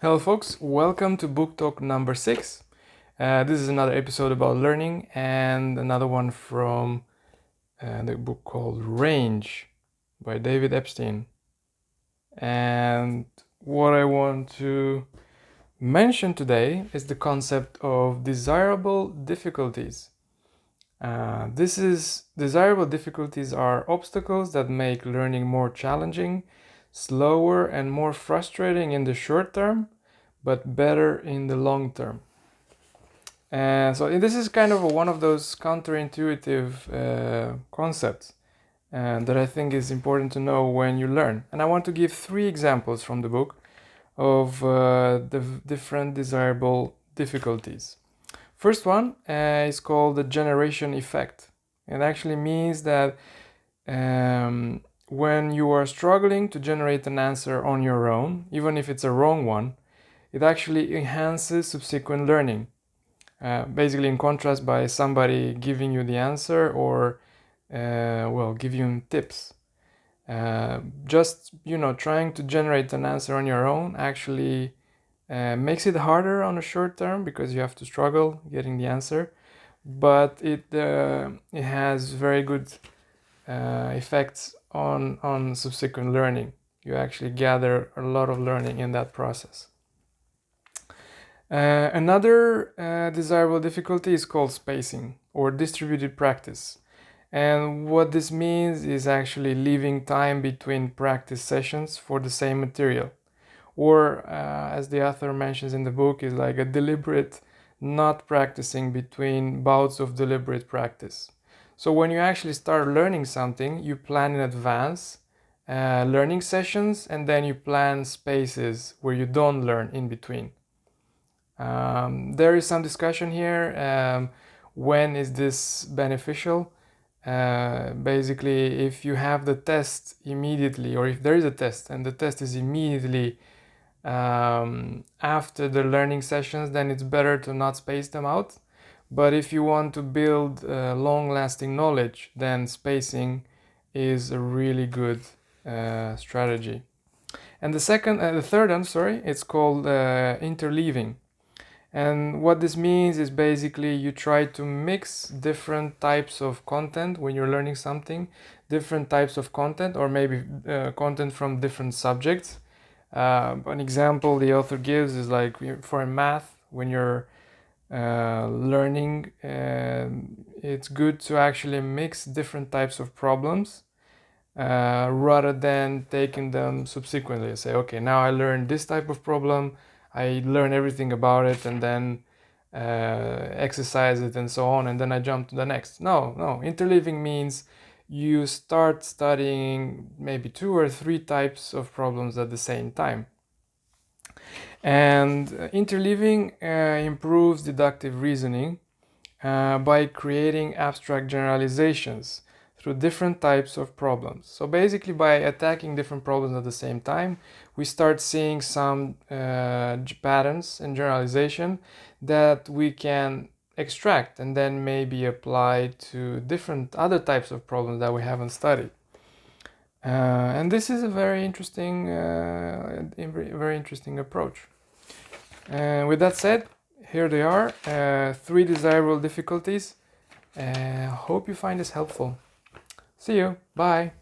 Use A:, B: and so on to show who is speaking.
A: Hello folks, welcome to Book Talk number 6. This is another episode about learning and another one from the book called Range by David Epstein. And what I want to mention today is the concept of desirable difficulties. Desirable difficulties are obstacles that make learning more challenging, slower, and more frustrating in the short term, but better in the long term. And so this is kind of one of those counterintuitive concepts that I think is important to know when you learn. And I want to give 3 examples from the book of the different desirable difficulties. First one is called the generation effect. It actually means that when you are struggling to generate an answer on your own, even if it's a wrong one, it actually enhances subsequent learning. Basically, in contrast, by somebody giving you the answer or giving you tips. Just trying to generate an answer on your own actually makes it harder on the short term because you have to struggle getting the answer, but it has very good effects on subsequent learning. You actually gather a lot of learning in that process. Another desirable difficulty is called spacing or distributed practice. And what this means is actually leaving time between practice sessions for the same material. Or, as the author mentions in the book, is like a deliberate not practicing between bouts of deliberate practice. So when you actually start learning something, you plan in advance learning sessions, and then you plan spaces where you don't learn in between. There is some discussion here. When is this beneficial? Basically, if you have the test immediately, or if there is a test and the test is immediately after the learning sessions, then it's better to not space them out. But if you want to build long-lasting knowledge, then spacing is a really good strategy. And the third one, it's called interleaving. And what this means is basically you try to mix different types of content when you're learning something, different types of content, or maybe content from different subjects. An example the author gives is like for math, when you're learning, it's good to actually mix different types of problems rather than taking them subsequently. Say, okay, now I learned this type of problem, I learn everything about it, and then exercise it and so on, and then I jump to the next. No, interleaving means you start studying maybe 2 or 3 types of problems at the same time. And interleaving improves deductive reasoning by creating abstract generalizations through different types of problems. So basically, by attacking different problems at the same time, we start seeing some patterns and generalization that we can extract and then maybe apply to different other types of problems that we haven't studied. And this is a very interesting approach. With that said, here they are, 3 desirable difficulties. Hope you find this helpful. See you. Bye.